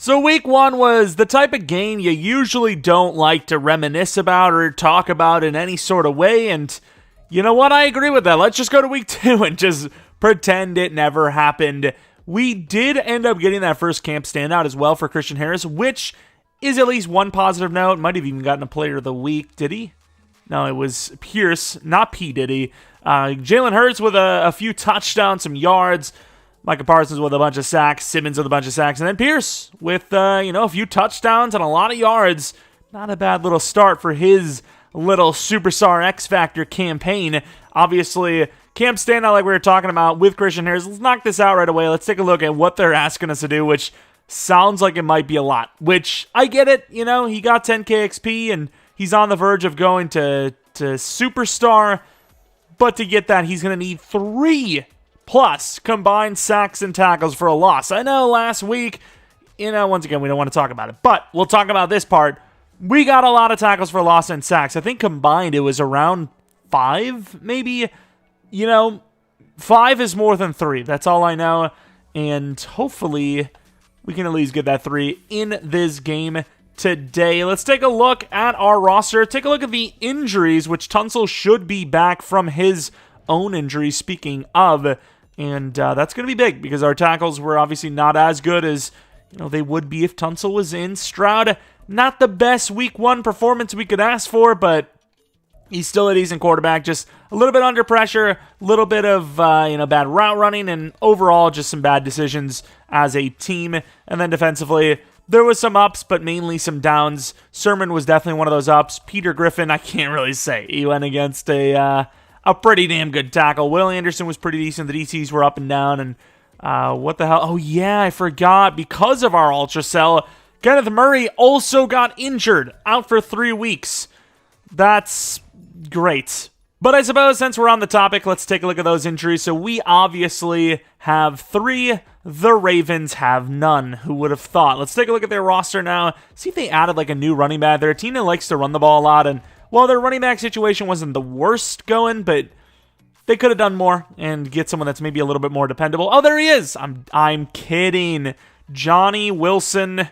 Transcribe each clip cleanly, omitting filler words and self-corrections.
So week one was the type of game you usually don't like to reminisce about or talk about in any sort of way, and you know what? I agree with that. Let's just go to week two and just pretend it never happened. We did end up getting that first camp standout as well for Christian Harris, which is at least one positive note. Might have even gotten a player of the week. Did he? No, it was Pierce, not P. Diddy. Jalen Hurts with a few touchdowns, some yards. Micah Parsons with a bunch of sacks. Simmons with a bunch of sacks. And then Pierce with, a few touchdowns and a lot of yards. Not a bad little start for his little Superstar X Factor campaign. Obviously, camp standout like we were talking about with Christian Harris. Let's knock this out right away. Let's take a look at what they're asking us to do, which sounds like it might be a lot. Which, I get it. He got 10k XP and he's on the verge of going to Superstar. But to get that, he's going to need 3+ combined sacks and tackles for a loss. I know last week, once again, we don't want to talk about it. But we'll talk about this part. We got a lot of tackles for loss and sacks. I think combined it was around 5, maybe. 5 is more than 3. That's all I know. And hopefully we can at least get that 3 in this game today. Let's take a look at our roster. Take a look at the injuries, which Tunsil should be back from his own injury, speaking of. And that's going to be big because our tackles were obviously not as good as they would be if Tunsil was in. Stroud, not the best week one performance we could ask for, but he's still a decent quarterback. Just a little bit under pressure, a little bit of bad route running, and overall just some bad decisions as a team. And then defensively, there was some ups, but mainly some downs. Sermon was definitely one of those ups. Peter Griffin, I can't really say. He went against a pretty damn good tackle. Will Anderson was pretty decent. The DCs were up and down. And what the hell? Oh, yeah, I forgot. Because of our Ultracell, Kenneth Murray also got injured, out for 3 weeks. That's great. But I suppose since we're on the topic, let's take a look at those injuries. So we obviously have 3. The Ravens have none. Who would have thought? Let's take a look at their roster now. See if they added a new running back. They're a team that likes to run the ball a lot. And while their running back situation wasn't the worst going, but they could have done more and get someone that's maybe a little bit more dependable. Oh, there he is. I'm kidding. Johnny Wilson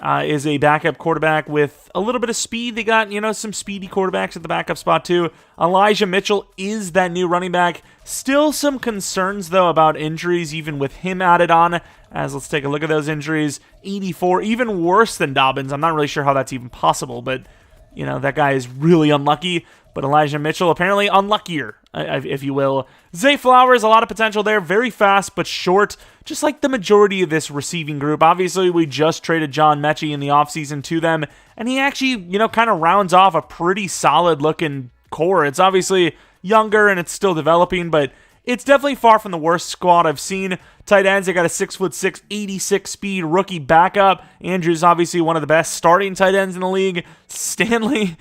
is a backup quarterback with a little bit of speed. They got, some speedy quarterbacks at the backup spot too. Elijah Mitchell is that new running back. Still some concerns, though, about injuries, even with him added on. As let's take a look at those injuries. 84, even worse than Dobbins. I'm not really sure how that's even possible, but, that guy is really unlucky. But Elijah Mitchell, apparently unluckier, if you will. Zay Flowers, a lot of potential there. Very fast, but short. Just like the majority of this receiving group. Obviously, we just traded John Metchie in the offseason to them. And he actually, kind of rounds off a pretty solid-looking core. It's obviously younger and it's still developing, but it's definitely far from the worst squad I've seen. Tight ends, they got a 6'6", 86 speed rookie backup. Andrew's obviously one of the best starting tight ends in the league. Stanley...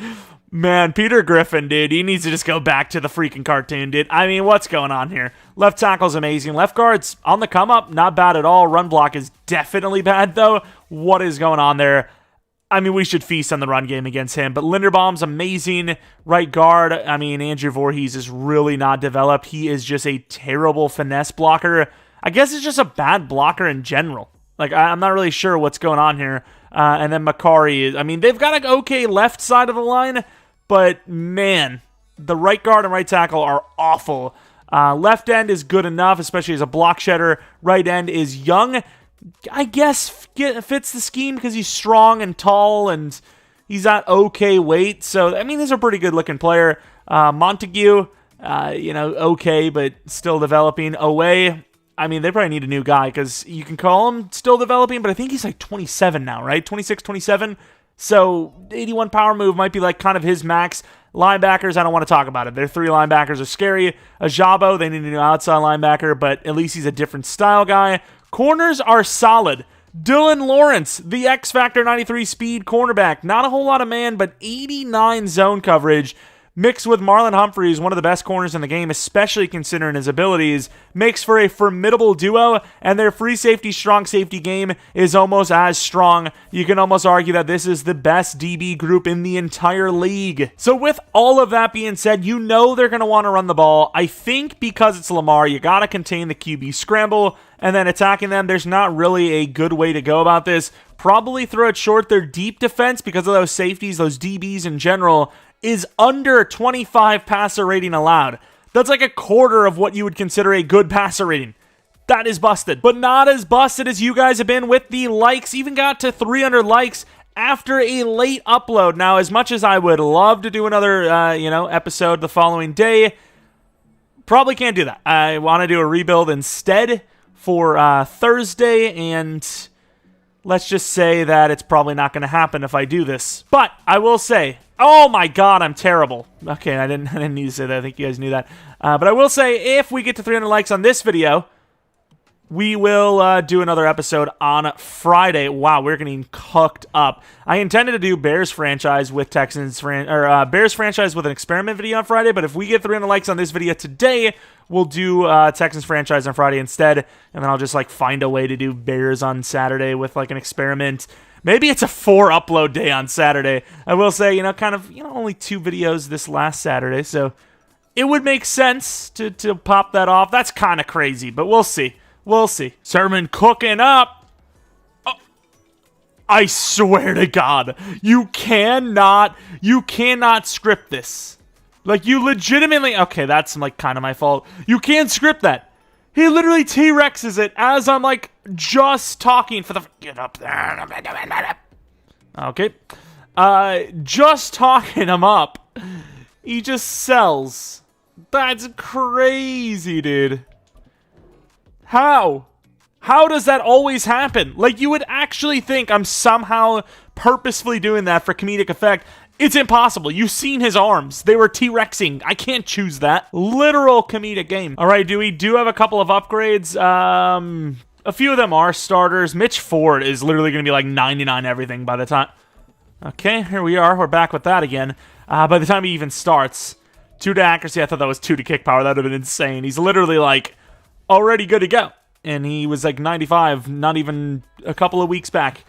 Man, Peter Griffin, dude, he needs to just go back to the freaking cartoon, dude. I mean, what's going on here? Left tackle's amazing. Left guard's on the come up, not bad at all. Run block is definitely bad, though. What is going on there? I mean, we should feast on the run game against him. But Linderbaum's amazing. Right guard, I mean, Andrew Voorhees is really not developed. He is just a terrible finesse blocker. I guess it's just a bad blocker in general. I'm not really sure what's going on here. And then Makari, they've got an okay left side of the line, but man, the right guard and right tackle are awful. Left end is good enough, especially as a block shedder. Right end is young. I guess fits the scheme because he's strong and tall and he's at okay weight. So, he's a pretty good looking player. Montague, okay, but still developing. Away, they probably need a new guy because you can call him still developing, but I think he's 27 now, right? 26, 27. So 81 power move might be kind of his max. Linebackers, I don't want to talk about it. Their 3 linebackers are scary. Ajabo, they need a new outside linebacker, but at least he's a different style guy. Corners are solid. Dylan Lawrence, the X Factor 93 speed cornerback. Not a whole lot of man, but 89 zone coverage. Mixed with Marlon Humphreys, one of the best corners in the game, especially considering his abilities, makes for a formidable duo, and their free safety, strong safety game is almost as strong. You can almost argue that this is the best DB group in the entire league. So with all of that being said, they're going to want to run the ball. I think because it's Lamar, you got to contain the QB scramble, and then attacking them, there's not really a good way to go about this. probably throw it short. Their deep defense, because of those safeties, those DBs in general, is under 25 passer rating allowed. That's like a quarter of what you would consider a good passer rating. That is busted. But not as busted as you guys have been with the likes. Even got to 300 likes after a late upload. Now, as much as I would love to do another, episode the following day, probably can't do that. I want to do a rebuild instead for Thursday, and let's just say that it's probably not going to happen if I do this. But I will say, oh my god, I'm terrible. Okay, I didn't need to say that. I think you guys knew that. But I will say, if we get to 300 likes on this video, we will do another episode on Friday. Wow, we're getting cooked up. I intended to do Bears franchise with Bears franchise with an experiment video on Friday, but if we get 300 likes on this video today, we'll do Texans franchise on Friday instead, and then I'll just find a way to do Bears on Saturday with an experiment. Maybe it's a 4 upload day on Saturday. I will say, only 2 videos this last Saturday, so it would make sense to pop that off. That's kind of crazy, but we'll see. We'll see. Sermon cooking up. Oh, I swear to God, you cannot script this. You legitimately, okay, that's kind of my fault. You can't script that. He literally T-Rexes it as I'm just talking for the, get up there. Okay. Just talking him up. He just sells. That's crazy, dude. How? How does that always happen? You would actually think I'm somehow purposefully doing that for comedic effect. It's impossible. You've seen his arms. They were T-Rexing. I can't choose that. Literal comedic game. All right, we do have a couple of upgrades. A few of them are starters. Mitch Ford is literally going to be 99 everything by the time. Okay, here we are. We're back with that again. By the time he even starts. 2 to accuracy. I thought that was 2 to kick power. That would have been insane. He's literally already good to go. And he was 95 not even a couple of weeks back.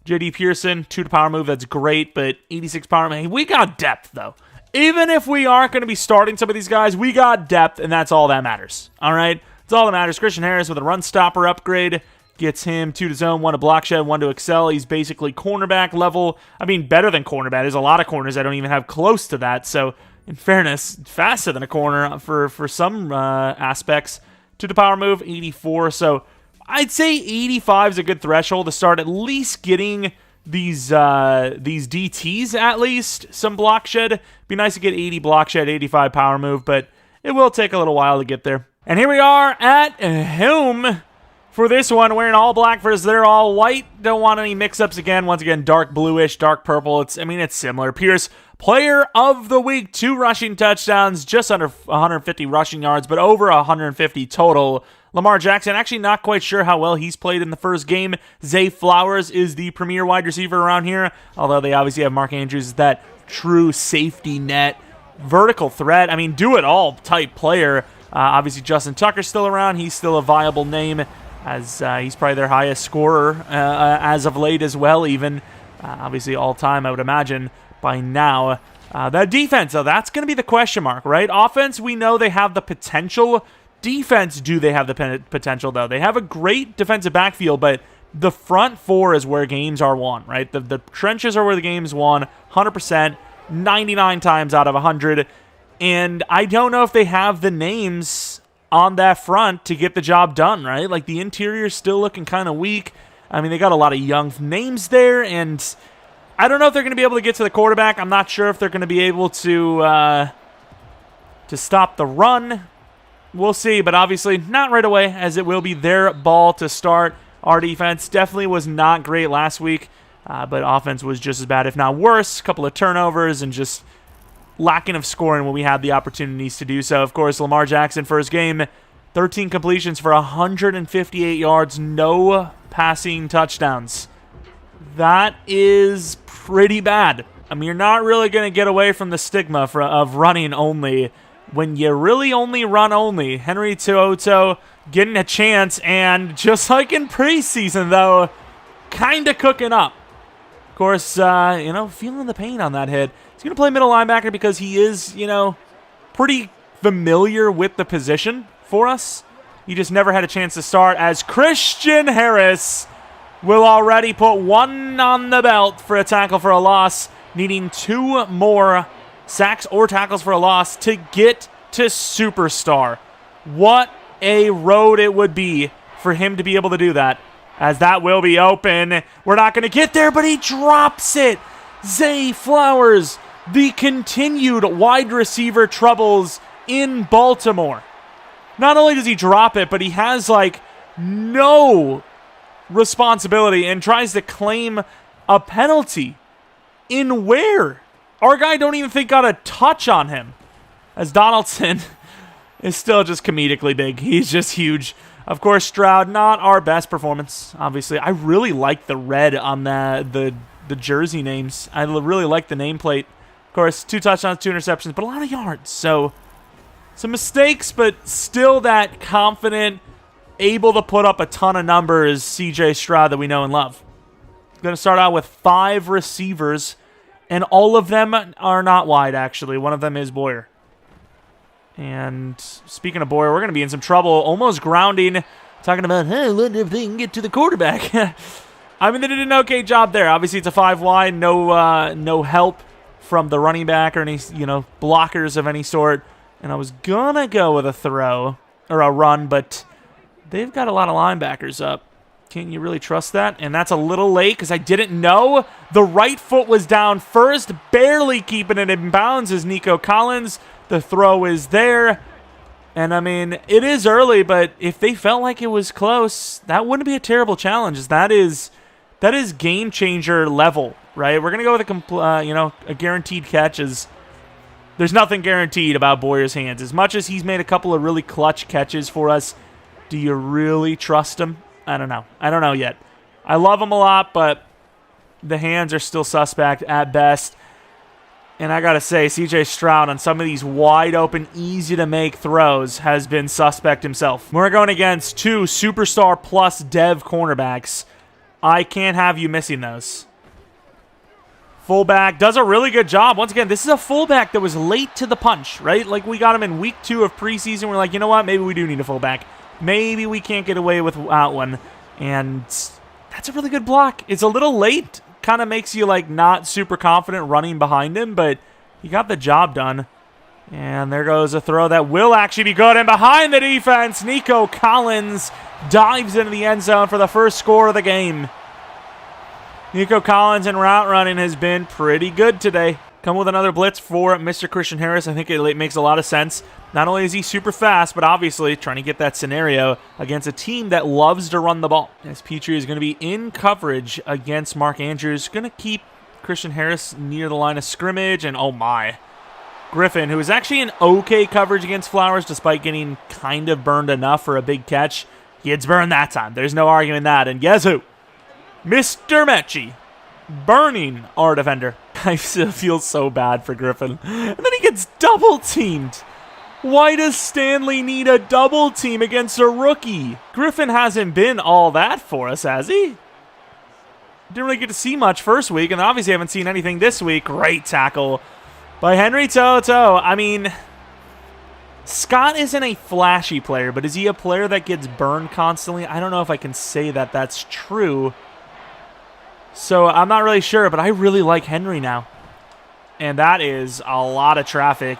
J.D. Pearson, 2 to power move, that's great, but 86 power move. We got depth, though. Even if we aren't going to be starting some of these guys, we got depth, and that's all that matters. All right? That's all that matters. Christian Harris with a run stopper upgrade gets him 2 to zone, 1 to block shed, 1 to excel. He's basically cornerback level. I mean, better than cornerback. There's a lot of corners that don't even have close to that. So, in fairness, faster than a corner for some aspects. 2 to power move, 84. So I'd say 85 is a good threshold to start at least getting these DTs at least some block shed. Be nice to get 80 block shed, 85 power move, but it will take a little while to get there. And here we are at home for this one, wearing all black versus they're all white. Don't want any mix-ups again. Once again, dark bluish, dark purple. It's similar. Pierce, player of the week, 2 rushing touchdowns, just under 150 rushing yards, but over 150 total. Lamar Jackson, actually not quite sure how well he's played in the first game. Zay Flowers is the premier wide receiver around here, although they obviously have Mark Andrews as that true safety net, vertical threat. Do-it-all type player. Obviously, Justin Tucker's still around. He's still a viable name, as he's probably their highest scorer as of late as well, even. Obviously, all-time, I would imagine, by now. That defense, though, that's going to be the question mark, right? Offense, we know they have the potential. Defense, do they have the potential, though? They have a great defensive backfield, but the front 4 is where games are won, right? The trenches are where the game's won, 100%, 99 times out of 100. And I don't know if they have the names on that front to get the job done, right? The interior's still looking kind of weak. They got a lot of young names there, and I don't know if they're going to be able to get to the quarterback. I'm not sure if they're going to be able to stop the run. We'll see, but obviously not right away, as it will be their ball to start. Our defense definitely was not great last week, but offense was just as bad, if not worse. A couple of turnovers and just lacking of scoring when we had the opportunities to do so. Of course, Lamar Jackson, first game, 13 completions for 158 yards, no passing touchdowns. That is pretty bad. You're not really going to get away from the stigma of running only when you really only run only. Henry To'oTo'o getting a chance, and just like in preseason, though, kind of cooking up. Of course, feeling the pain on that hit. He's going to play middle linebacker because he is, pretty familiar with the position for us. He just never had a chance to start, as Christian Harris will already put one on the belt for a tackle for a loss, needing 2 more sacks or tackles for a loss to get to superstar. What a road it would be for him to be able to do that, as that will be open. We're not going to get there, but he drops it. Zay Flowers, the continued wide receiver troubles in Baltimore. Not only does he drop it, but he has, like, no responsibility and tries to claim a penalty. In where? Our guy don't even think got a touch on him, as Donaldson is still just comedically big. He's just huge. Of course, Stroud, not our best performance, obviously. I really like the red on the jersey names. I really like the nameplate. Of course, 2 touchdowns, 2 interceptions, but a lot of yards. So, some mistakes, but still that confident, able to put up a ton of numbers, CJ Stroud that we know and love. Going to start out with 5 receivers, and all of them are not wide, actually. One of them is Boyer. And speaking of Boyer, we're going to be in some trouble, almost grounding, talking about, hey, I wonder if they can get to the quarterback. I mean, they did an okay job there. Obviously, it's a 5 wide, no help from the running back or any, blockers of any sort. And I was going to go with a throw or a run, but they've got a lot of linebackers up. Can you really trust that? And that's a little late because I didn't know. The right foot was down first, barely keeping it in bounds is Nico Collins. The throw is there. And, I mean, it is early, but if they felt like it was close, that wouldn't be a terrible challenge. That is game-changer level, right? We're going to go with a guaranteed catch. There's nothing guaranteed about Boyer's hands. As much as he's made a couple of really clutch catches for us, do you really trust him? I don't know. I don't know yet. I love him a lot, but the hands are still suspect at best. And I got to say, CJ Stroud on some of these wide open, easy to make throws has been suspect himself. We're going against 2 superstar plus dev cornerbacks. I can't have you missing those. Fullback does a really good job. Once again, this is a fullback that was late to the punch, right? Like we got him in week 2 of preseason. We're like, you know what? Maybe we do need a fullback. Maybe we can't get away without one. And that's a really good block. It's a little late. Kind of makes you like not super confident running behind him, but he got the job done. And there goes a throw that will actually be good. And behind the defense, Nico Collins dives into the end zone for the first score of the game. Nico Collins in route running has been pretty good today. Come with another blitz for Mr. Christian Harris. I think it makes a lot of sense. Not only is he super fast, but obviously trying to get that scenario against a team that loves to run the ball. As Petrie is going to be in coverage against Mark Andrews. Going to keep Christian Harris near the line of scrimmage. And oh my. Griffin, who is actually in okay coverage against Flowers, despite getting kind of burned enough for a big catch. He gets burned that time. There's no arguing that. And guess who? Mr. Metchie. Burning our defender. I still feel so bad for Griffin. And then he gets double-teamed. Why does Stanley need a double team against a rookie? Griffin hasn't been all that for us, has he? Didn't really get to see much first week, and obviously haven't seen anything this week. Great tackle by Henry To'oTo'o. I mean, Scott isn't a flashy player, but is he a player that gets burned constantly? I don't know if I can say that that's true. So I'm not really sure, but I really like Henry now. And that is a lot of traffic.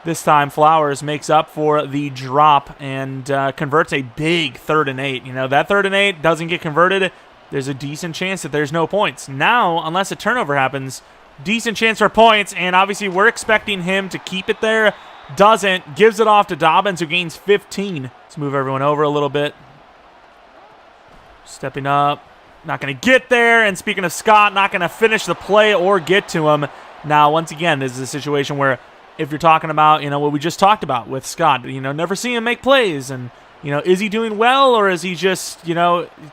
This time, Flowers makes up for the drop and converts a big 3rd and 8. You know, that 3rd and 8 doesn't get converted. There's a decent chance that there's no points. Now, unless a turnover happens, decent chance for points. And obviously, we're expecting him to keep it there. Doesn't. Gives it off to Dobbins, who gains 15. Let's move everyone over a little bit. Stepping up. Not going to get there. And speaking of Scott, not going to finish the play or get to him. Now, once again, this is a situation where if you're talking about, what we just talked about with Scott, never see him make plays. And, is he doing well or is he just,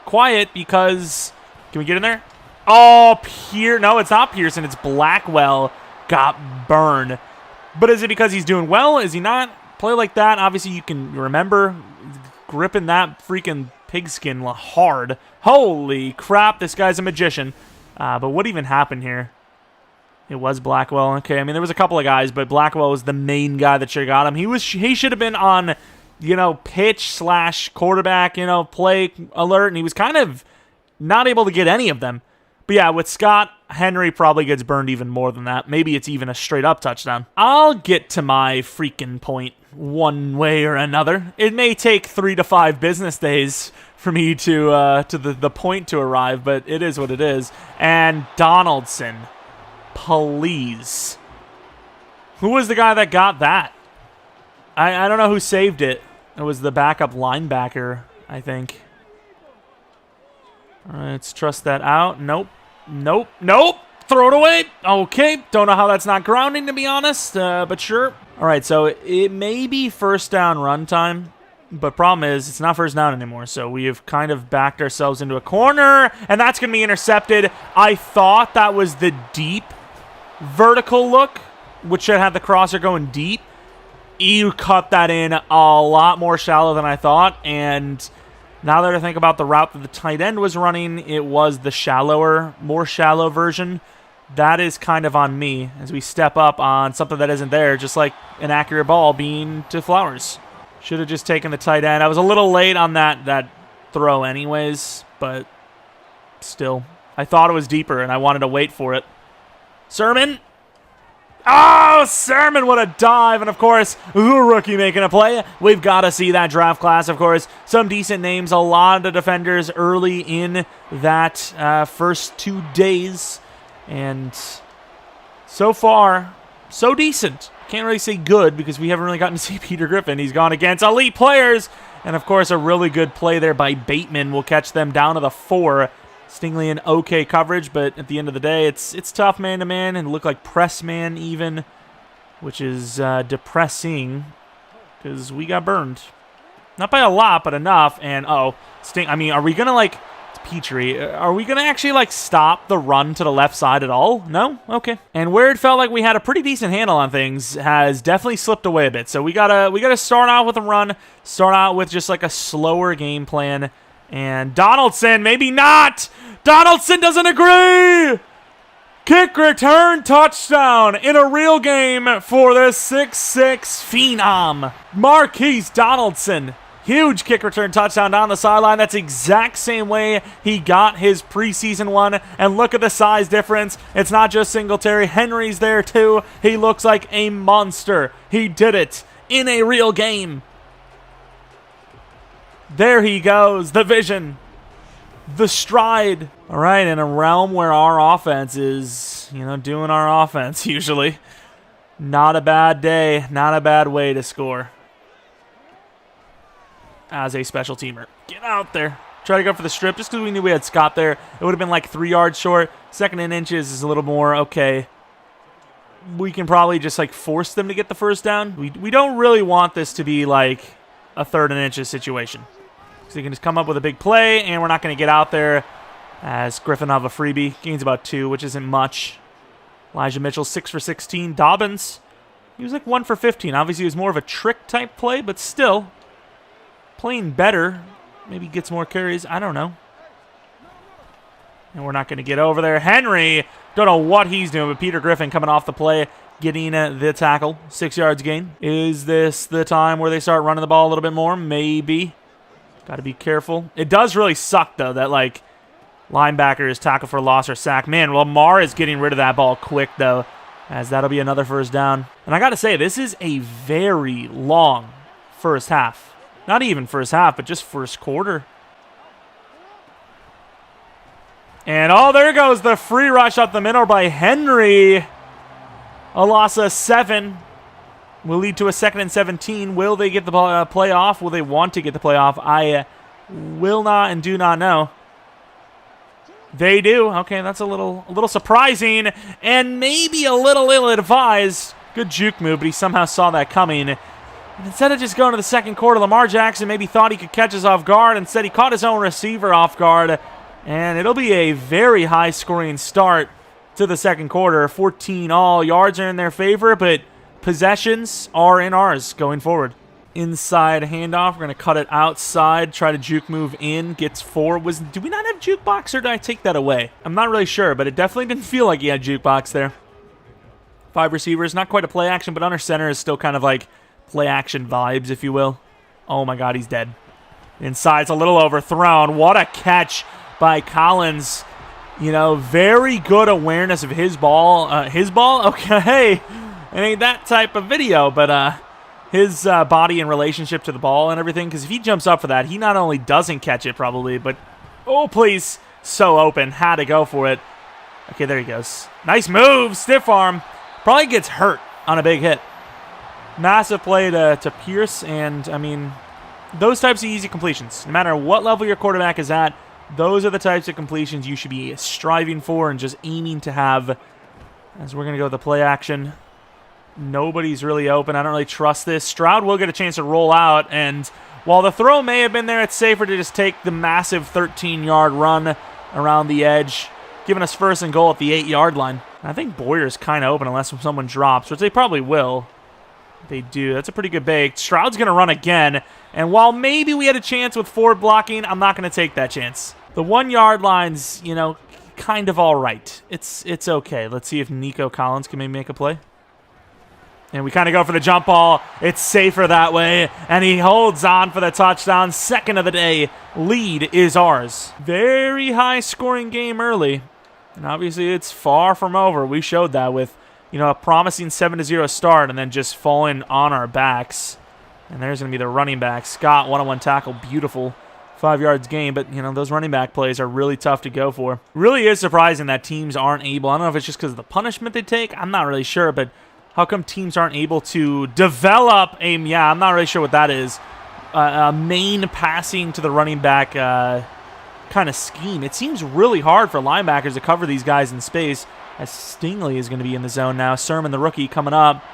quiet because, can we get in there? Oh, no, it's not Pearson. It's Blackwell got burned. But is it because he's doing well? Is he not? Play like that, obviously you can remember gripping that freaking pigskin hard. Holy crap, this guy's a magician. But what even happened here? It was Blackwell. Okay, I mean, there was a couple of guys, but Blackwell was the main guy that should have got him. He should have been on, pitch / quarterback, play alert, and he was kind of not able to get any of them. But yeah, with Scott, Henry probably gets burned even more than that. Maybe it's even a straight-up touchdown. I'll get to my freaking point one way or another. It may take 3 to 5 business days for me to the point to arrive, but it is what it is. And Donaldson, please. Who was the guy that got that? I don't know who saved it. It was the backup linebacker, I think. All right, let's trust that out. Nope. Nope. Nope. Throw it away. Okay. Don't know how that's not grounding, to be honest, but sure. All right, so it may be first down run time, but problem is it's not first down anymore, so we have kind of backed ourselves into a corner, and that's going to be intercepted. I thought that was the deep vertical look, which should have the crosser going deep. You cut that in a lot more shallow than I thought, and now that I think about the route that the tight end was running, it was the shallower, more shallow version. That is kind of on me as we step up on something that isn't there, just like an accurate ball being to Flowers. Should have just taken the tight end. I was a little late on that throw anyways, but still. I thought it was deeper, and I wanted to wait for it. Sermon. Oh, Sermon, what a dive. And, of course, the rookie making a play. We've got to see that draft class, of course. Some decent names, a lot of defenders early in that first 2 days. And so far, so decent. Can't really say good because we haven't really gotten to see Peter Griffin. He's gone against elite players. And, of course, a really good play there by Bateman will catch them down to the 4. Stingley in okay coverage, but at the end of the day, it's tough man-to-man and look like press man even, which is depressing because we got burned. Not by a lot, but enough. And, are we going to, like, Petrie, are we going to actually, like, stop the run to the left side at all? No? Okay. And where it felt like we had a pretty decent handle on things has definitely slipped away a bit. So we gotta start out with a run, start out with just, like, a slower game plan. And Donaldson, maybe not! Donaldson doesn't agree! Kick return touchdown in a real game for the 6'6 phenom. Marquise Donaldson. Huge kick return touchdown down the sideline. That's the exact same way he got his preseason one. And look at the size difference. It's not just Singletary. Henry's there too. He looks like a monster. He did it in a real game. There he goes. The vision. The stride. All right, in a realm where our offense is, doing our offense usually. Not a bad day. Not a bad way to score. As a special teamer. Get out there. Try to go for the strip just because we knew we had Scott there. It would have been like 3 yards short. Second and inches is a little more okay. We can probably just like force them to get the first down. We don't really want this to be like a 3rd and inches situation. So you can just come up with a big play, and we're not going to get out there as Griffin will have a freebie. Gains about 2, which isn't much. Elijah Mitchell, 6 for 16. Dobbins, he was like 1 for 15. Obviously, it was more of a trick-type play, but still playing better. Maybe gets more carries. I don't know. And we're not going to get over there. Henry, don't know what he's doing, but Peter Griffin coming off the play, getting the tackle. 6 yards gain. Is this the time where they start running the ball a little bit more? Maybe. Got to be careful. It does really suck, though, that, like, linebacker is tackle for loss or sack. Man, Lamar is getting rid of that ball quick, though, as that'll be another first down. And I got to say, this is a very long first half. Not even first half, but just first quarter. And, there goes the free rush up the middle by Henry. A loss of 7. Will lead to a 2nd and 17. Will they get the play off? Will they want to get the play off? I will not and do not know. They do. Okay, that's a little surprising and maybe a little ill-advised. Good juke move, but he somehow saw that coming. And instead of just going to the second quarter, Lamar Jackson maybe thought he could catch us off guard. Instead, he caught his own receiver off guard. And it'll be a very high-scoring start to the second quarter. 14 all. Yards are in their favor, but possessions are in ours going forward. Inside handoff. We're going to cut it outside. Try to juke move in. Gets 4. Do we not have jukebox or did I take that away? I'm not really sure, but it definitely didn't feel like he had jukebox there. 5 receivers. Not quite a play action, but under center is still kind of like play action vibes, if you will. Oh my God, he's dead. Inside's a little overthrown. What a catch by Collins. You know, very good awareness of his ball. Okay, it ain't that type of video, but his body in relationship to the ball and everything, because if he jumps up for that, he not only doesn't catch it probably, but, oh, please, so open, had to go for it. Okay, there he goes. Nice move, stiff arm. Probably gets hurt on a big hit. Massive play to Pierce, and, I mean, those types of easy completions, no matter what level your quarterback is at, those are the types of completions you should be striving for and just aiming to have. As we're going to go with the play action. Nobody's really open. I don't really trust this. Stroud will get a chance to roll out, and while the throw may have been there, it's safer to just take the massive 13-yard run around the edge, giving us 1st and goal at the 8-yard line. I think Boyer's kind of open unless someone drops, which they probably will. They do. That's a pretty good bake. Stroud's going to run again, and while maybe we had a chance with Ford blocking, I'm not going to take that chance. The 1-yard line's, you know, kind of all right. It's okay. Let's see if Nico Collins can maybe make a play. And we kind of go for the jump ball. It's safer that way, and he holds on for the touchdown. 2nd of the day. Lead is ours. Very high-scoring game early, and obviously it's far from over. We showed that with, you know, a promising 7-0 start and then just falling on our backs. And there's going to be the running back. Scott, one-on-one tackle, beautiful. 5 yards gain, but, you know, those running back plays are really tough to go for. Really is surprising that teams aren't able. I don't know if it's just because of the punishment they take. I'm not really sure, but how come teams aren't able to develop a, yeah, I'm not really sure what that is, a main passing to the running back kind of scheme. It seems really hard for linebackers to cover these guys in space, as Stingley is going to be in the zone now. Sermon, the rookie, coming up.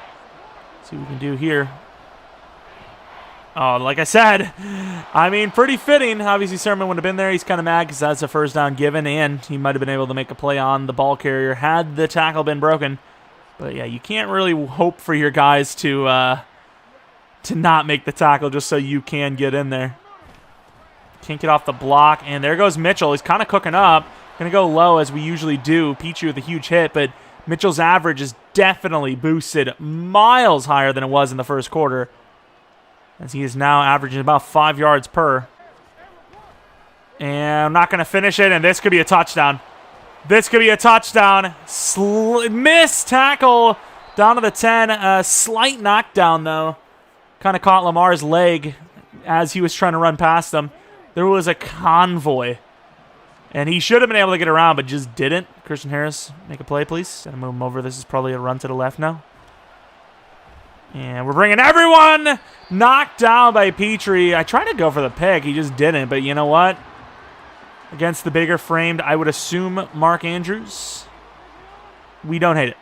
Let's see what we can do here. Oh, like I said, I mean, pretty fitting. Obviously, Sermon would have been there. He's kind of mad because that's a 1st down given, and he might have been able to make a play on the ball carrier had the tackle been broken. But, yeah, you can't really hope for your guys to not make the tackle just so you can get in there. Can't get off the block, and there goes Mitchell. He's kind of cooking up. Going to go low as we usually do. Peachy with a huge hit, but Mitchell's average is definitely boosted miles higher than it was in the 1st quarter, as he is now averaging about 5 yards per. And I'm not going to finish it, and this could be a touchdown. This could be a touchdown. Missed tackle down to the 10. Slight knockdown, though. Kind of caught Lamar's leg as he was trying to run past him. There was a convoy, and he should have been able to get around, but just didn't. Christian Harris, make a play, please. Gotta move him over. This is probably a run to the left now. And we're bringing everyone. Knocked down by Petrie. I tried to go for the pick. He just didn't, but you know what? Against the bigger framed, I would assume Mark Andrews. We don't hate it.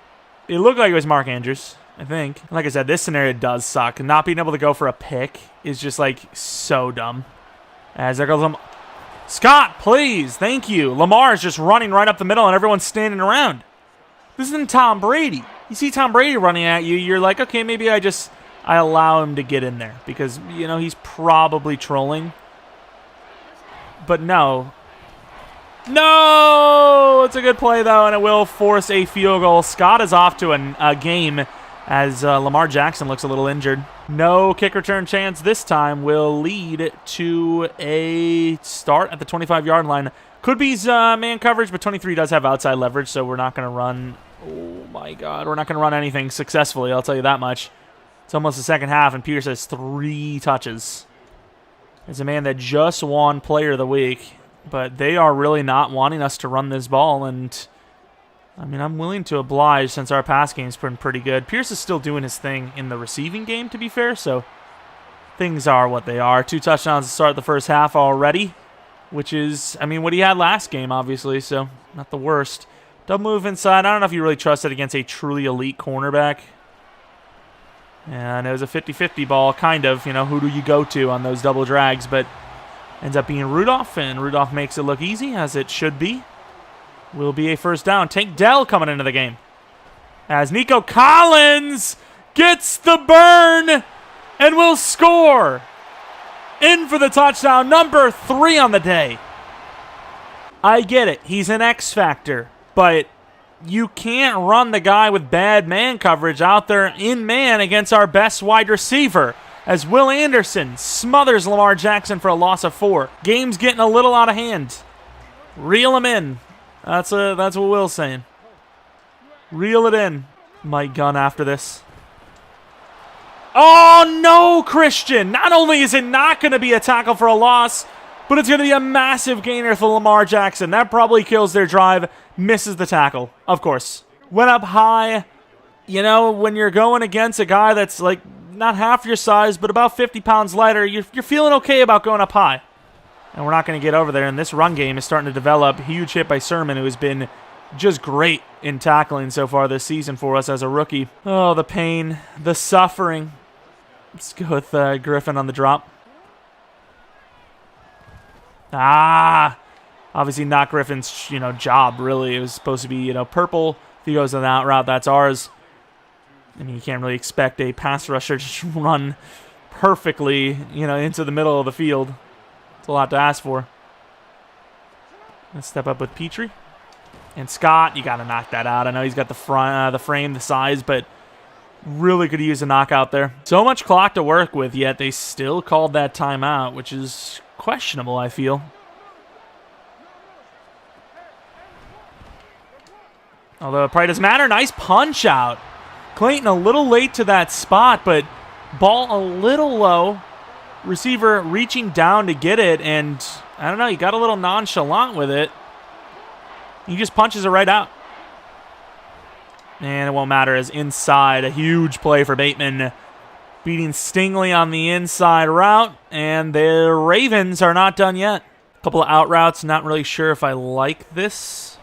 It looked like it was Mark Andrews, I think. Like I said, this scenario does suck. Not being able to go for a pick is just, like, so dumb. As there goes Scott, please. Thank you. Lamar is just running right up the middle, and everyone's standing around. This isn't Tom Brady. You see Tom Brady running at you, you're like, okay, maybe I allow him to get in there because, you know, he's probably trolling. But no. No! It's a good play, though, and it will force a field goal. Scott is off to a game as Lamar Jackson looks a little injured. No kick return chance this time will lead to a start at the 25-yard line. Could be man coverage, but 23 does have outside leverage, so we're not going to run. Oh, my God. We're not going to run anything successfully, I'll tell you that much. It's almost the second half, and Pierce has 3 touches. As a man that just won Player of the Week, but they are really not wanting us to run this ball, and I mean, I'm willing to oblige since our pass game's been pretty good. Pierce is still doing his thing in the receiving game, to be fair, so things are what they are. 2 touchdowns to start the first half already, which is, I mean, what he had last game, obviously, so not the worst. Double move inside. I don't know if you really trust it against a truly elite cornerback. And it was a 50-50 ball, kind of. You know, who do you go to on those double drags? But ends up being Rudolph, and Rudolph makes it look easy, as it should be. Will be a first down. Tank Dell coming into the game. As Nico Collins gets the burn and will score. In for the touchdown, number 3 on the day. I get it. He's an X factor, but you can't run the guy with bad man coverage out there in man against our best wide receiver, as Will Anderson smothers Lamar Jackson for a loss of 4. Game's getting a little out of hand. Reel him in. That's what Will's saying. Reel it in. Mike Gunn after this. Oh, no, Christian. Not only is it not going to be a tackle for a loss, but it's going to be a massive gainer for Lamar Jackson. That probably kills their drive. Misses the tackle, of course. Went up high. You know, when you're going against a guy that's like not half your size, but about 50 pounds lighter, you're feeling okay about going up high. And we're not going to get over there. And this run game is starting to develop. Huge hit by Sermon, who has been just great in tackling so far this season for us as a rookie. Oh, the pain, the suffering. Let's go with Griffin on the drop. Obviously not Griffin's, job, really. It was supposed to be, purple. If he goes on that route, that's ours. I mean, you can't really expect a pass rusher to just run perfectly, into the middle of the field. It's a lot to ask for. Let's step up with Petrie. And Scott, you got to knock that out. I know he's got the frame, the size, but really could use a knockout there. So much clock to work with, yet they still called that timeout, which is questionable, I feel. Although it probably doesn't matter. Nice punch out. Clayton a little late to that spot, but ball a little low. Receiver reaching down to get it, and I don't know, he got a little nonchalant with it. He just punches it right out. And it won't matter as inside. A huge play for Bateman. Beating Stingley on the inside route. And the Ravens are not done yet. A couple of out routes. Not really sure if I like this.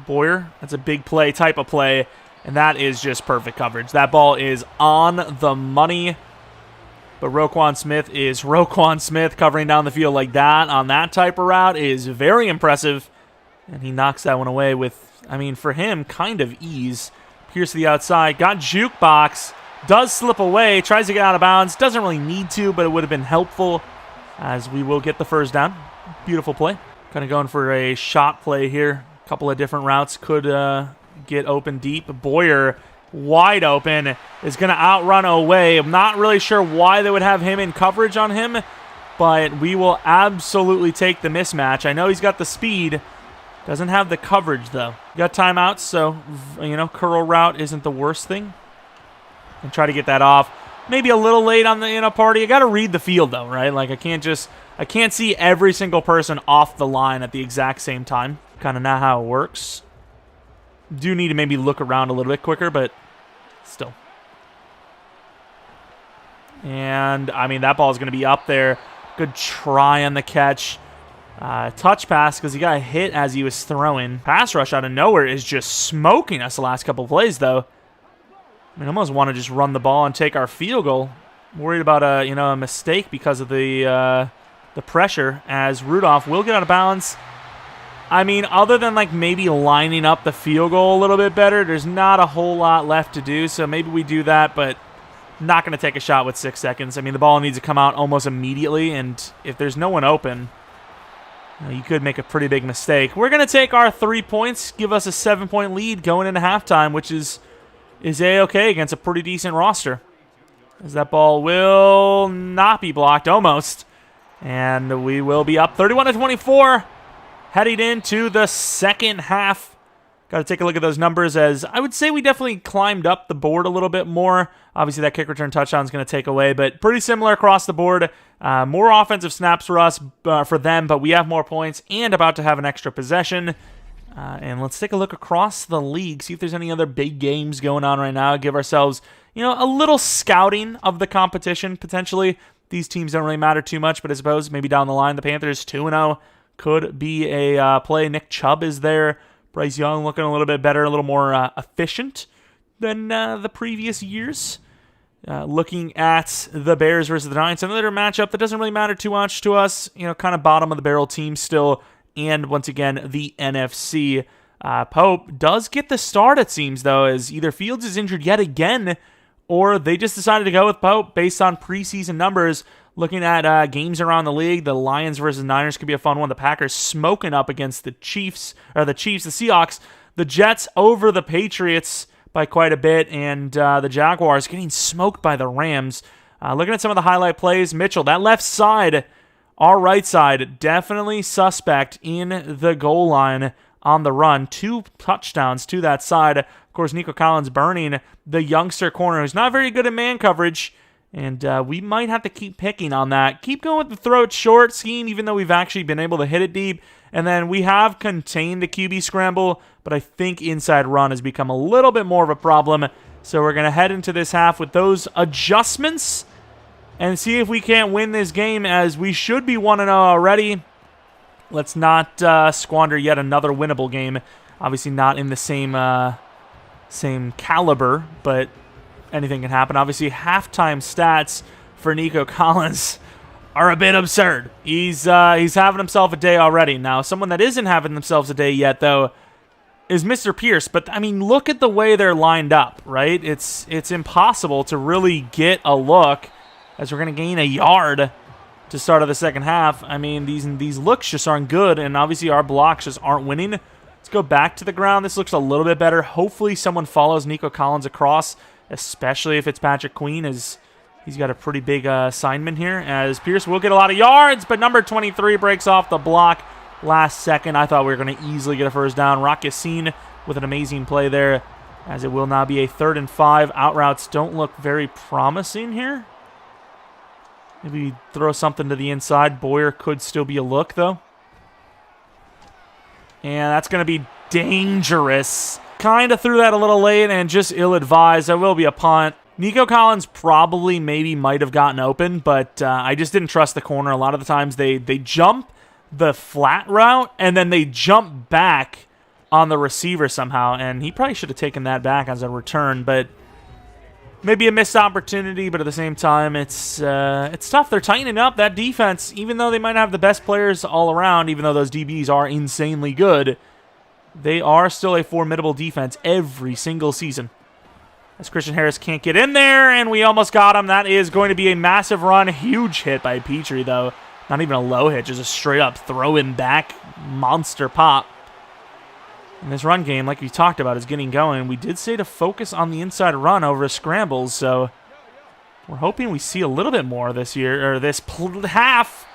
Boyer. That's a big play type of play. And that is just perfect coverage. That ball is on the money. But Roquan Smith is Roquan Smith. Covering down the field like that on that type of route is very impressive. And he knocks that one away with, for him, kind of ease. Pierce to the outside. Got jukebox. Does slip away. Tries to get out of bounds. Doesn't really need to, but it would have been helpful as we will get the first down. Beautiful play. Kind of going for a shot play here. A couple of different routes could get open deep. Boyer, wide open, is going to outrun away. I'm not really sure why they would have him in coverage on him, but we will absolutely take the mismatch. I know he's got the speed. Doesn't have the coverage, though. Got timeouts, so, curl route isn't the worst thing. And try to get that off. Maybe a little late on the party. You got to read the field, though, right? Like, I can't see every single person off the line at the exact same time. Kind of not how it works. Do need to maybe look around a little bit quicker, but still. And, that ball is going to be up there. Good try on the catch. Touch pass because he got hit as he was throwing. Pass rush out of nowhere is just smoking us the last couple of plays, though. I almost want to just run the ball and take our field goal. Worried about a mistake because of the pressure as Rudolph will get out of bounds. Other than maybe lining up the field goal a little bit better, there's not a whole lot left to do. So maybe we do that, but not going to take a shot with 6 seconds. The ball needs to come out almost immediately, and if there's no one open, you could make a pretty big mistake. We're going to take our 3 points, give us a 7-point lead going into halftime, which is A-okay against a pretty decent roster. As that ball will not be blocked, almost. And we will be up 31-24, heading into the second half. Got to take a look at those numbers, as I would say we definitely climbed up the board a little bit more. Obviously, that kick return touchdown is going to take away, but pretty similar across the board. More offensive snaps for us, for them, but we have more points and about to have an extra possession. And let's take a look across the league, see if there's any other big games going on right now. Give ourselves, a little scouting of the competition, potentially. These teams don't really matter too much, but I suppose maybe down the line, the Panthers 2-0 could be a play. Nick Chubb is there. Bryce Young looking a little bit better, a little more efficient than the previous years. Looking at the Bears versus the Giants, another matchup that doesn't really matter too much to us. Kind of bottom of the barrel team still. And once again, the NFC. Pope does get the start, it seems, though, as either Fields is injured yet again, or they just decided to go with Pope based on preseason numbers. Looking at games around the league, the Lions versus Niners could be a fun one. The Packers smoking up against the Seahawks. The Jets over the Patriots by quite a bit, and the Jaguars getting smoked by the Rams. Looking at some of the highlight plays, Mitchell, that left side Our right side, definitely suspect in the goal line on the run. 2 touchdowns to that side. Of course, Nico Collins burning the youngster corner, who's not very good at man coverage. And we might have to keep picking on that. Keep going with the throw it short scheme, even though we've actually been able to hit it deep. And then we have contained the QB scramble, but I think inside run has become a little bit more of a problem. So we're going to head into this half with those adjustments and see if we can't win this game, as we should be 1-0 already. Let's not squander yet another winnable game. Obviously not in the same caliber, but anything can happen. Obviously, halftime stats for Nico Collins are a bit absurd. He's having himself a day already. Now, someone that isn't having themselves a day yet, though, is Mr. Pierce. But, I mean, look at the way they're lined up, right? It's impossible to really get a look, as we're going to gain a yard to start of the second half. I mean, these looks just aren't good, and obviously our blocks just aren't winning. Let's go back to the ground. This looks a little bit better. Hopefully someone follows Nico Collins across, especially if it's Patrick Queen, as he's got a pretty big assignment here, as Pierce will get a lot of yards, but number 23 breaks off the block last second. I thought we were going to easily get a first down. Rock Yassin with an amazing play there, as it will now be a 3rd and 5. Out routes don't look very promising here. Maybe throw something to the inside. Boyer could still be a look, though. And that's going to be dangerous. Kind of threw that a little late and just ill-advised. That will be a punt. Nico Collins probably might have gotten open, but I just didn't trust the corner. A lot of the times they jump the flat route, and then they jump back on the receiver somehow, and he probably should have taken that back as a return, but maybe a missed opportunity. But at the same time, it's tough. They're tightening up that defense, even though they might have the best players all around, even though those DBs are insanely good. They are still a formidable defense every single season. As Christian Harris can't get in there, and we almost got him. That is going to be a massive run. Huge hit by Petrie, though. Not even a low hit, just a straight-up throw-in back monster pop. And this run game, like we talked about, is getting going. We did say to focus on the inside run over scrambles, so we're hoping we see a little bit more this year, or this half.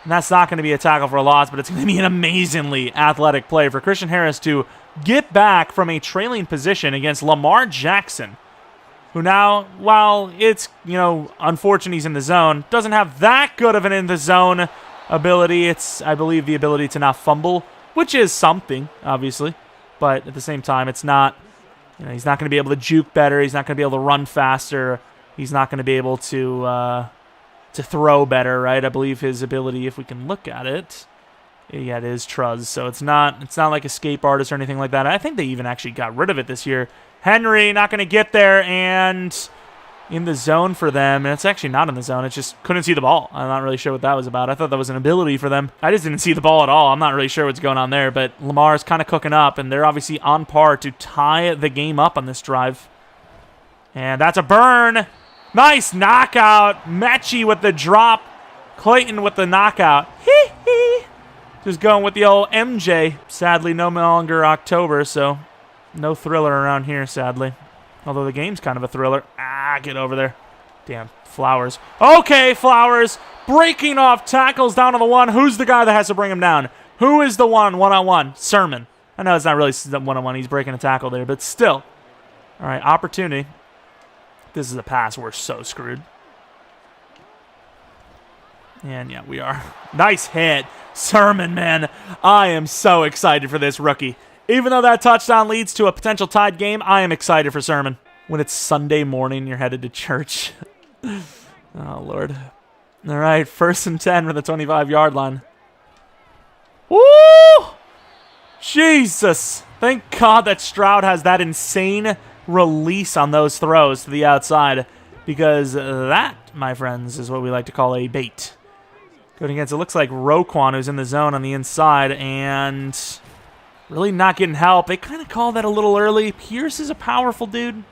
And that's not going to be a tackle for a loss, but it's going to be an amazingly athletic play for Christian Harris to get back from a trailing position against Lamar Jackson, who now, while it's, unfortunate he's in the zone, doesn't have that good of an in-the-zone ability. It's, I believe, the ability to not fumble, which is something, obviously. But at the same time, it's not, he's not going to be able to juke better. He's not going to be able to run faster. He's not going to be able to throw better, right? I believe his ability, if we can look at it, yeah, it is Truz. So it's not like escape artist or anything like that. I think they even actually got rid of it this year. Henry not going to get there, and in the zone for them. And it's actually not in the zone. It's just couldn't see the ball. I'm not really sure what that was about. I thought that was an ability for them. I just didn't see the ball at all. I'm not really sure what's going on there. But Lamar's kind of cooking up, and they're obviously on par to tie the game up on this drive. And that's a burn. Nice knockout. Metchie with the drop. Clayton with the knockout. Hee. Just going with the old MJ. Sadly, no longer October, so no thriller around here, sadly. Although the game's kind of a thriller. Get over there. Damn, Flowers. Okay, Flowers. Breaking off tackles down to the 1. Who's the guy that has to bring him down? Who is the one-on-one? Sermon. I know it's not really one-on-one. He's breaking a tackle there, but still. All right, opportunity. This is a pass. We're so screwed. And, yeah, we are. Nice hit. Sermon, man. I am so excited for this rookie. Even though that touchdown leads to a potential tied game, I am excited for Sermon. When it's Sunday morning, you're headed to church. Oh, Lord. All right, 1st and 10 from the 25-yard line. Woo! Jesus. Thank God that Stroud has that insane release on those throws to the outside, because that, my friends, is what we like to call a bait. Going against, it looks like Roquan, who's in the zone on the inside, and really not getting help. They kind of called that a little early. Pierce is a powerful dude.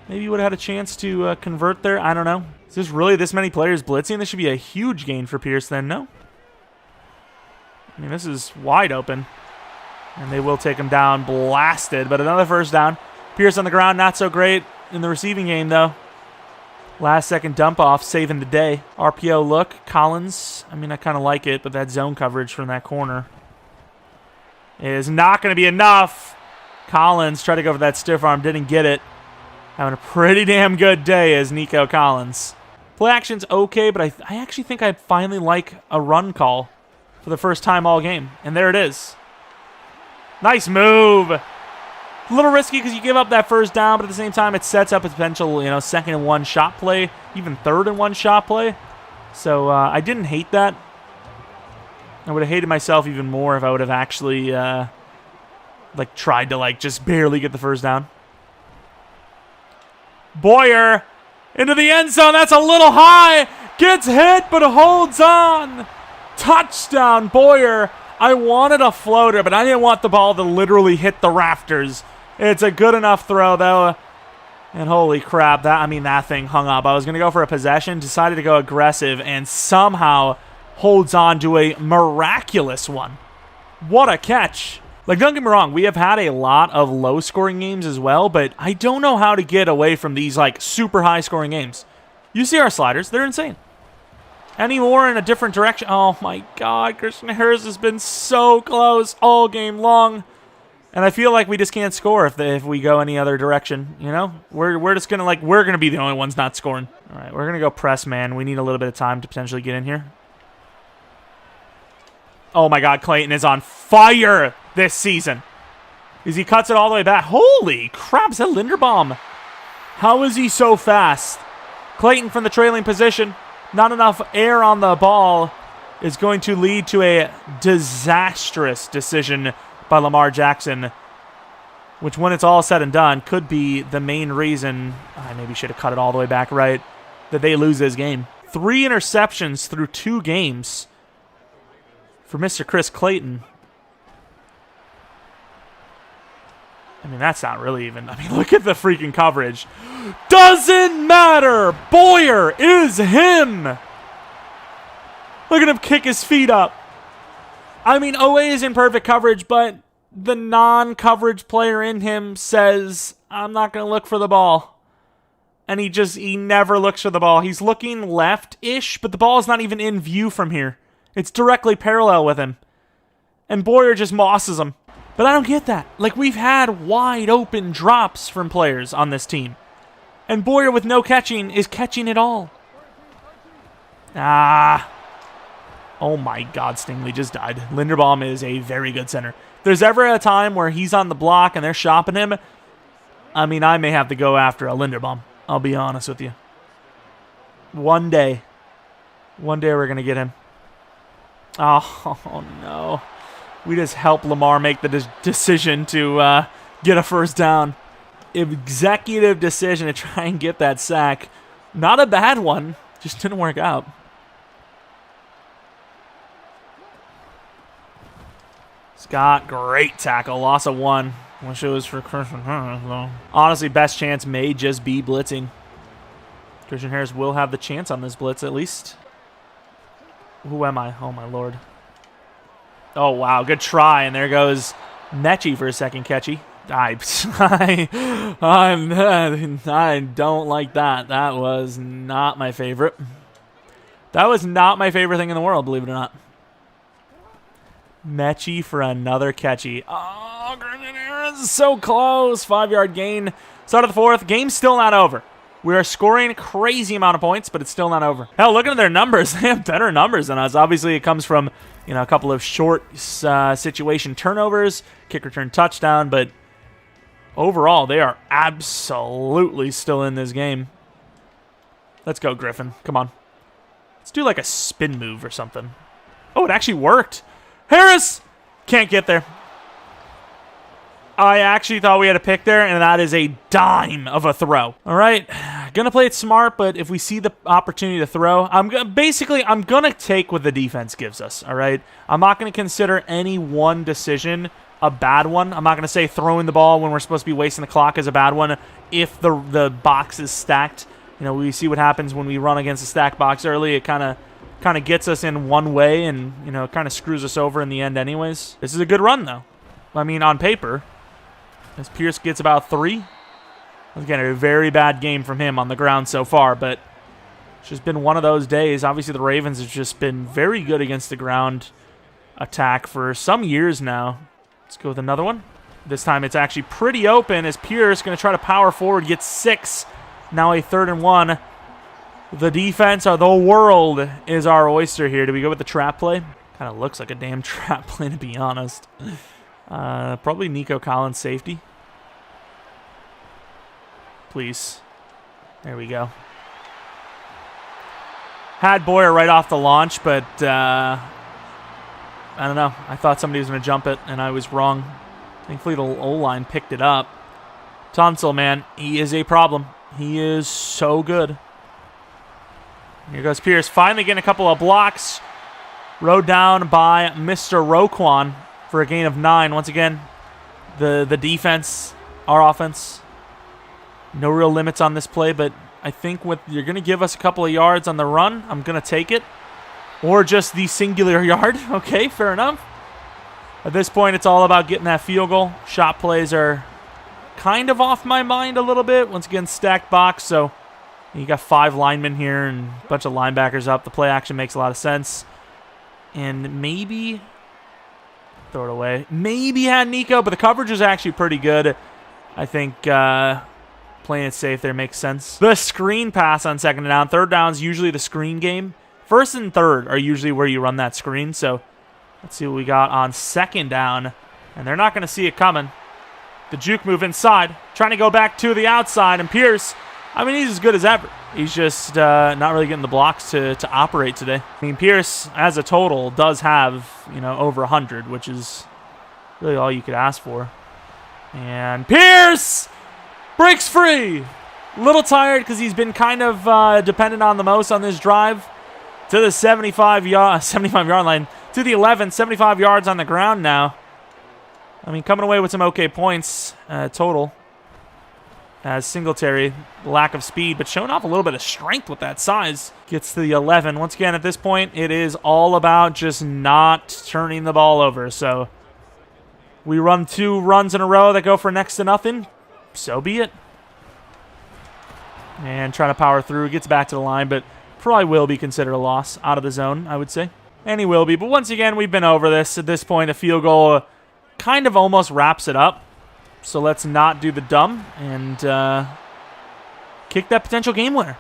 Maybe he would have had a chance to convert there. I don't know. Is this really this many players blitzing? This should be a huge gain for Pierce then, no? I mean, this is wide open. And they will take him down, blasted. But another first down. Pierce on the ground, not so great in the receiving game, though. Last second dump off, saving the day. RPO look, Collins. I mean, I kind of like it, but that zone coverage from that corner is not going to be enough. Collins tried to go for that stiff arm, didn't get it. Having a pretty damn good day as Nico Collins. Play action's okay, but I actually think I finally like a run call for the first time all game. And there it is. Nice move. A little risky because you give up that first down, but at the same time, it sets up a potential, you know, 2nd and 1 shot play, even 3rd and 1 shot play. So I didn't hate that. I would have hated myself even more if I would have actually, tried to, just barely get the first down. Boyer into the end zone. That's a little high. Gets hit, but holds on. Touchdown, Boyer. I wanted a floater, but I didn't want the ball to literally hit the rafters. It's a good enough throw, though. And holy crap, that thing hung up. I was going to go for a possession, decided to go aggressive, and somehow holds on to a miraculous one. What a catch. Don't get me wrong, we have had a lot of low-scoring games as well, but I don't know how to get away from these, super high-scoring games. You see our sliders, they're insane. Any more in a different direction? Oh, my God, Christian Harris has been so close all game long. And I feel like we just can't score if we go any other direction, you know? We're just going to, we're going to be the only ones not scoring. All right, we're going to go press, man. We need a little bit of time to potentially get in here. Oh, my God, Clayton is on fire this season. As he cuts it all the way back. Holy crap, is that Linderbaum? How is he so fast? Clayton from the trailing position. Not enough air on the ball is going to lead to a disastrous decision by Lamar Jackson, which when it's all said and done could be the main reason, I maybe should have cut it all the way back right, that they lose this game. 3 interceptions through 2 games for Mr. Chris Clayton. I mean, that's not really even... I mean, look at the freaking coverage. Doesn't matter! Boyer is him! Look at him kick his feet up. I mean, OA is in perfect coverage, but the non-coverage player in him says, I'm not going to look for the ball. And he never looks for the ball. He's looking left-ish, but the ball is not even in view from here. It's directly parallel with him. And Boyer just mosses him. But I don't get that. We've had wide open drops from players on this team. And Boyer with no catching is catching it all. Oh my God, Stingley just died. Linderbaum is a very good center. If there's ever a time where he's on the block and they're shopping him, I mean, I may have to go after a Linderbaum. I'll be honest with you. One day we're going to get him. Oh no. We just help Lamar make the decision to get a first down. Executive decision to try and get that sack. Not a bad one. Just didn't work out. Scott, great tackle. Loss of 1. Wish it was for Christian Harris, though. Honestly, best chance may just be blitzing. Christian Harris will have the chance on this blitz at least. Who am I? Oh, my Lord. Oh, wow. Good try. And there goes Metchie for a second catchy. I don't like that. That was not my favorite. That was not my favorite thing in the world, believe it or not. Metchie for another catchy. Oh, Christian is so close. 5-yard gain. Start of the 4th. Game's still not over. We are scoring a crazy amount of points, but it's still not over. Hell, looking at their numbers, they have better numbers than us. Obviously, it comes from, a couple of short situation turnovers, kick return touchdown, but overall, they are absolutely still in this game. Let's go, Griffin. Come on. Let's do a spin move or something. Oh, it actually worked. Harris can't get there. I actually thought we had a pick there, and that is a dime of a throw. All right, gonna play it smart, but if we see the opportunity to throw, I'm gonna take what the defense gives us. All right, I'm not gonna consider any one decision a bad one. I'm not gonna say throwing the ball when we're supposed to be wasting the clock is a bad one if the box is stacked. We see what happens when we run against a stacked box early. It kind of gets us in one way, and kind of screws us over in the end anyways. This is a good run though. I mean, on paper. As Pierce gets about 3. Again, a very bad game from him on the ground so far, but it's just been one of those days. Obviously, the Ravens have just been very good against the ground attack for some years now. Let's go with another one. This time it's actually pretty open as Pierce going to try to power forward, get 6. Now a 3rd and 1. The defense, or the world, is our oyster here. Do we go with the trap play? Kind of looks like a damn trap play, to be honest. Probably Nico Collins safety. Please. There we go. Had Boyer right off the launch, but I don't know. I thought somebody was going to jump it, and I was wrong. Thankfully, the O-line picked it up. Tunsil, man, he is a problem. He is so good. Here goes Pierce, finally getting a couple of blocks. Rode down by Mr. Roquan for a gain of 9. Once again, the defense, our offense. No real limits on this play, but I think you're going to give us a couple of yards on the run. I'm going to take it. Or just the singular yard. Okay, fair enough. At this point, it's all about getting that field goal. Shot plays are kind of off my mind a little bit. Once again, stacked box, so you got 5 linemen here and a bunch of linebackers up. The play action makes a lot of sense. And maybe throw it away. Maybe had Nico, but the coverage is actually pretty good. I think playing it safe there makes sense. The screen pass on 2nd and down. 3rd down is usually the screen game. 1st and 3rd are usually where you run that screen, so let's see what we got on 2nd down. And they're not going to see it coming. The juke move inside. Trying to go back to the outside. And Pierce, I mean, he's as good as ever. He's just not really getting the blocks to operate today. I mean, Pierce, as a total, does have, over 100, which is really all you could ask for. And Pierce breaks free. A little tired because he's been kind of dependent on the most on this drive. To the 75-yard line. To the 11, 75 yards on the ground now. I mean, coming away with some okay points total. As Singletary, lack of speed, but showing off a little bit of strength with that size. Gets to the 11. Once again, at this point, it is all about just not turning the ball over. So we run 2 runs in a row that go for next to nothing. So be it. And trying to power through. Gets back to the line, but probably will be considered a loss out of the zone, I would say. And he will be. But once again, we've been over this. At this point, a field goal kind of almost wraps it up. So let's not do the dumb and kick that potential game winner.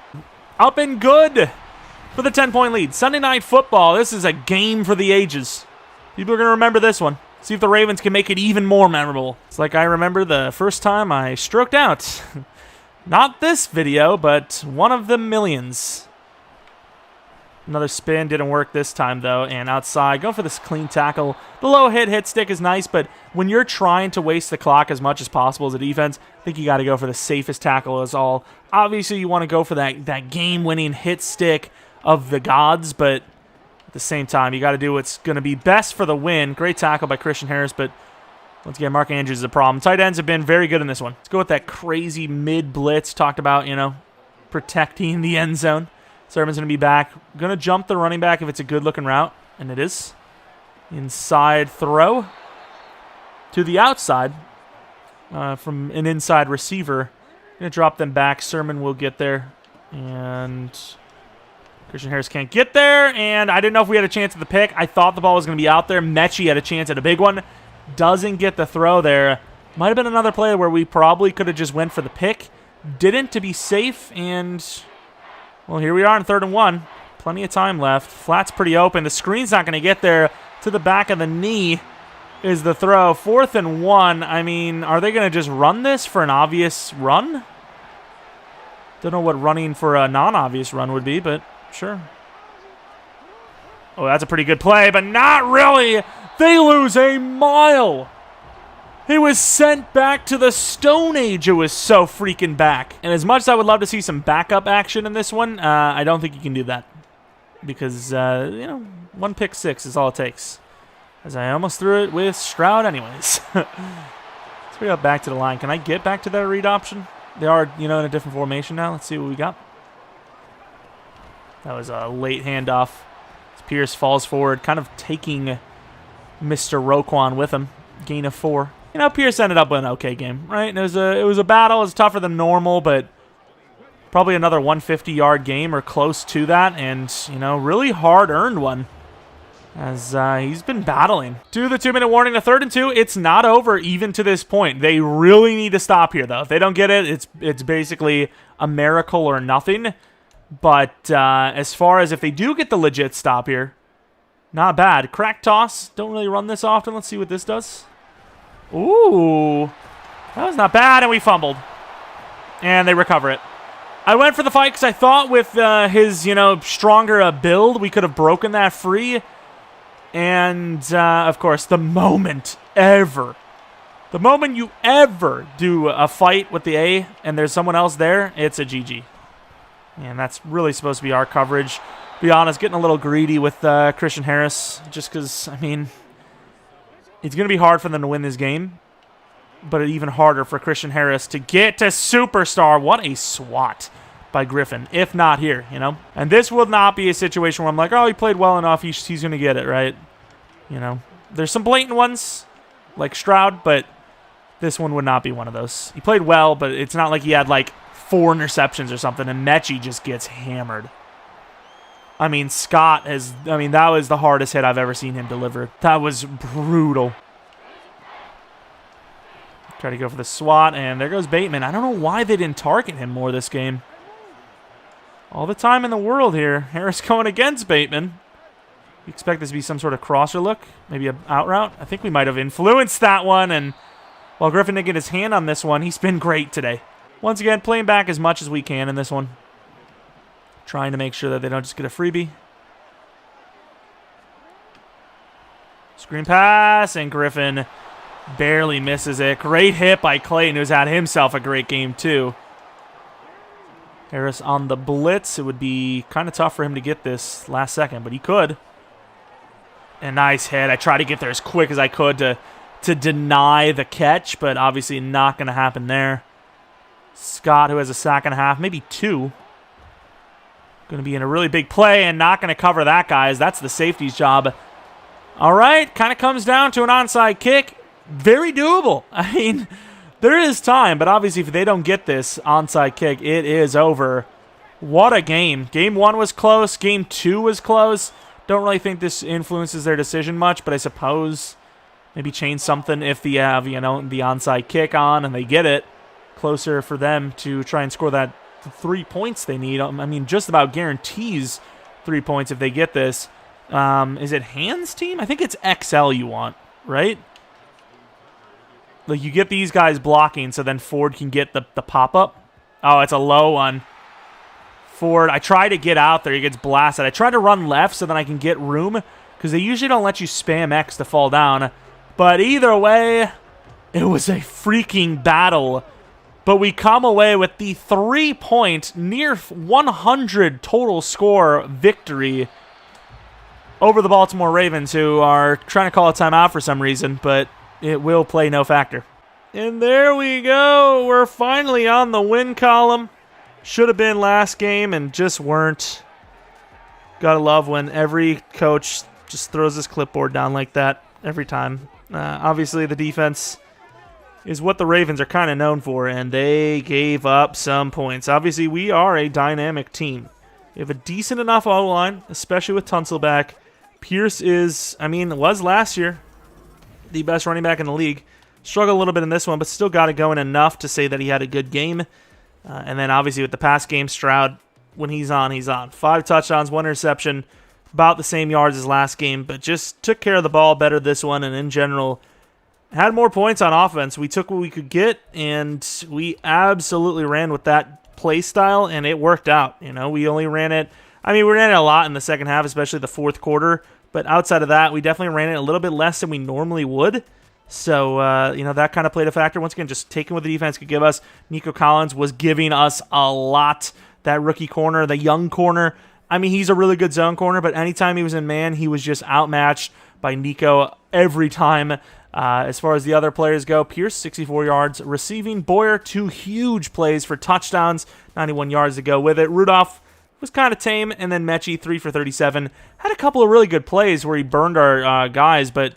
Up and good for the 10-point lead. Sunday Night Football. This is a game for the ages. People are going to remember this one. See if the Ravens can make it even more memorable. It's like I remember the first time I stroked out. Not this video, but one of the millions. Another spin, didn't work this time though, and outside, go for this clean tackle. The low hit stick is nice, but when you're trying to waste the clock as much as possible as a defense, I think you got to go for the safest tackle as all. Obviously, you want to go for that game-winning hit stick of the gods, but at the same time, you got to do what's going to be best for the win. Great tackle by Christian Harris, but once again, Mark Andrews is a problem. Tight ends have been very good in this one. Let's go with that crazy mid-blitz. Talked about, protecting the end zone. Sermon's going to be back. Going to jump the running back if it's a good-looking route, and it is. Inside throw to the outside from an inside receiver. Going to drop them back. Sermon will get there, and Christian Harris can't get there, and I didn't know if we had a chance at the pick. I thought the ball was going to be out there. Metchie had a chance at a big one. Doesn't get the throw there. Might have been another play where we probably could have just went for the pick. Didn't, to be safe, and well, here we are in 3rd and 1. Plenty of time left. Flat's pretty open. The screen's not going to get there. To the back of the knee is the throw. 4th and 1. I mean, are they going to just run this for an obvious run? Don't know what running for a non-obvious run would be, but sure. Oh, that's a pretty good play, but not really. They lose a mile. He was sent back to the Stone Age. It was so freaking back. And as much as I would love to see some backup action in this one, I don't think you can do that. Because, 1 pick 6 is all it takes. As I almost threw it with Stroud anyways. Let's bring it back to the line. Can I get back to that read option? They are, in a different formation now. Let's see what we got. That was a late handoff. As Pierce falls forward, kind of taking Mr. Roquan with him. Gain of 4. Pierce ended up with an okay game, right? And it was a battle. It was tougher than normal, but probably another 150-yard game or close to that, and, really hard-earned one as he's been battling. Do the 2-minute warning to 3rd and 2. It's not over even to this point. They really need to stop here, though. If they don't get it, it's basically a miracle or nothing. But as far as if they do get the legit stop here, not bad. Crack toss. Don't really run this often. Let's see what this does. Ooh. That was not bad, and we fumbled. And they recover it. I went for the fight because I thought with his, stronger build, we could have broken that free. And, of course, the moment you ever do a fight with the A and there's someone else there, it's a GG. And that's really supposed to be our coverage. To be honest, getting a little greedy with Christian Harris, just because, it's going to be hard for them to win this game. But even harder for Christian Harris to get to superstar. What a swat by Griffin, if not here, And this will not be a situation where I'm like, oh, he played well enough, he's going to get it, right? There's some blatant ones, like Stroud, but this one would not be one of those. He played well, but it's not like he had, 4 interceptions or something, and Metchie just gets hammered. Scott that was the hardest hit I've ever seen him deliver. That was brutal. Try to go for the swat, and there goes Bateman. I don't know why they didn't target him more this game. All the time in the world here. Harris going against Bateman. You expect this to be some sort of crosser look? Maybe an out route? I think we might have influenced that one, and while Griffin didn't get his hand on this one, he's been great today. Once again, playing back as much as we can in this one. Trying to make sure that they don't just get a freebie. Screen pass, and Griffin barely misses it. Great hit by Clayton, who's had himself a great game, too. Harris on the blitz. It would be kind of tough for him to get this last second, but he could. A nice hit. I tried to get there as quick as I could to deny the catch, but obviously not going to happen there. Scott, who has a sack and a half, maybe 2. Going to be in a really big play and not going to cover that, guys. That's the safety's job. All right, kind of comes down to an onside kick. Very doable. There is time, but obviously if they don't get this onside kick, it is over. What a game. Game 1 was close. Game 2 was close. Don't really think this influences their decision much, but I suppose maybe change something if they have, the onside kick on and they get it. Closer for them to try and score that 3 points they need. Just about guarantees 3 points if they get this. Is it hands team? I think it's XL you want, right? You get these guys blocking so then Ford can get the pop-up. Oh, it's a low one. Ford, I try to get out there. He gets blasted. I try to run left so then I can get room because they usually don't let you spam X to fall down. But either way, it was a freaking battle. But we come away with the 3-point, near 100 total score victory over the Baltimore Ravens, who are trying to call a timeout for some reason, but it will play no factor. And there we go. We're finally on the win column. Should have been last game and just weren't. Gotta love when every coach just throws his clipboard down like that every time. Obviously, the defense is what the Ravens are kind of known for, and they gave up some points. Obviously, we are a dynamic team. We have a decent enough O-line, especially with Tunsil back. Pierce was last year the best running back in the league. Struggled a little bit in this one, but still got it going enough to say that he had a good game. And then obviously with the pass game, Stroud, when he's on, he's on. 5 touchdowns, 1 interception, about the same yards as last game, but just took care of the ball better this one, and in general, had more points on offense. We took what we could get, and we absolutely ran with that play style, and it worked out. We only ran it. We ran it a lot in the second half, especially the fourth quarter, but outside of that, we definitely ran it a little bit less than we normally would. So, that kind of played a factor. Once again, just taking what the defense could give us. Nico Collins was giving us a lot. That rookie corner, the young corner. He's a really good zone corner, but anytime he was in man, he was just outmatched by Nico every time. As far as the other players go, Pierce, 64 yards receiving. Boyer, 2 huge plays for touchdowns, 91 yards to go with it. Rudolph was kind of tame, and then Metchie, 3 for 37. Had a couple of really good plays where he burned our guys, but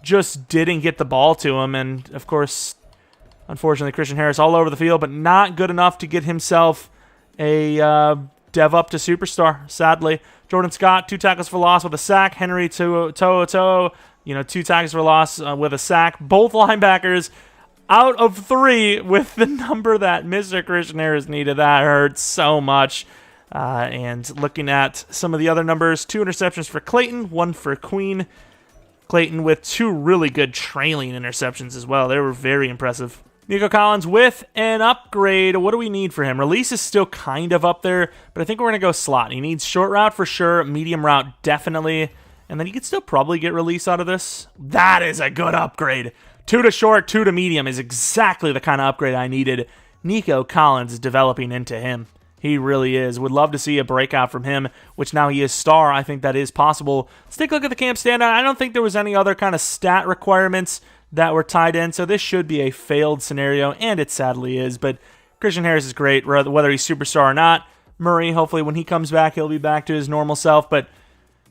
just didn't get the ball to him. And, of course, unfortunately, Christian Harris all over the field, but not good enough to get himself a dev up to superstar, sadly. Jordan Scott, 2 tackles for loss with a sack. Henry To'o, 2 tackles for loss with a sack. Both linebackers out of 3 with the number that Mr. Christian Harris needed. That hurts so much. And looking at some of the other numbers, 2 interceptions for Clayton, 1 for Queen. Clayton with 2 really good trailing interceptions as well. They were very impressive. Nico Collins with an upgrade. What do we need for him? Release is still kind of up there, but I think we're going to go slot. He needs short route for sure, medium route definitely, and then he could still probably get release out of this. That is a good upgrade. 2 to short, 2 to medium is exactly the kind of upgrade I needed. Nico Collins is developing into him. He really is. Would love to see a breakout from him, which now he is star. I think that is possible. Let's take a look at the camp standout. I don't think there was any other kind of stat requirements that were tied in, so this should be a failed scenario, and it sadly is. But Christian Harris is great, whether he's superstar or not. Murray, hopefully when he comes back, he'll be back to his normal self. But,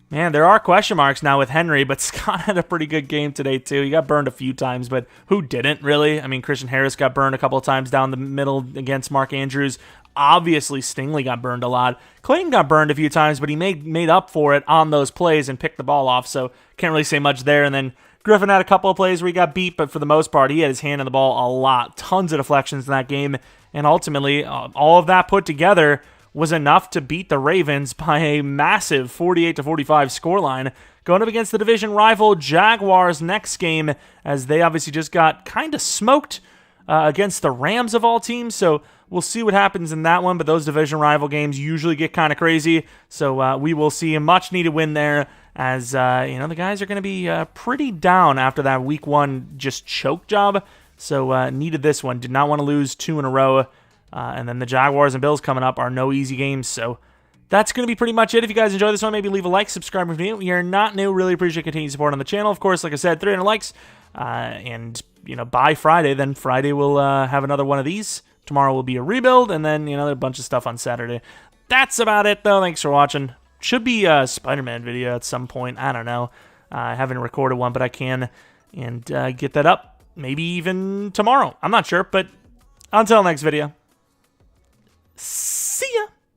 man, there are question marks now with Henry, but Scott had a pretty good game today, too. He got burned a few times, but who didn't, really? I mean, Christian Harris got burned a couple of times down the middle against Mark Andrews. Obviously, Stingley got burned a lot. Clayton got burned a few times, but he made up for it on those plays and picked the ball off, so can't really say much there. And then Griffin had a couple of plays where he got beat, but for the most part, he had his hand on the ball a lot. Tons of deflections in that game, and ultimately, all of that put together was enough to beat the Ravens by a massive 48-45 scoreline. Going up against the division rival Jaguars next game, as they obviously just got kind of smoked against the Rams of all teams, so we'll see what happens in that one, but those division rival games usually get kind of crazy, so we will see a much-needed win there, as the guys are going to be pretty down after that Week 1 just choke job, so needed this one. Did not want to lose 2 in a row, and then the Jaguars and Bills coming up are no easy games, so that's going to be pretty much it. If you guys enjoyed this one, maybe leave a like, subscribe if you're new. You're not new, really appreciate continued support on the channel. Of course, like I said, 300 likes, and by Friday, then Friday we'll have another one of these. Tomorrow will be a rebuild, and then a bunch of stuff on Saturday. That's about it, though. Thanks for watching. Should be a Spider-Man video at some point. I don't know. I haven't recorded one, but I can, and get that up maybe even tomorrow. I'm not sure, but until next video, see ya.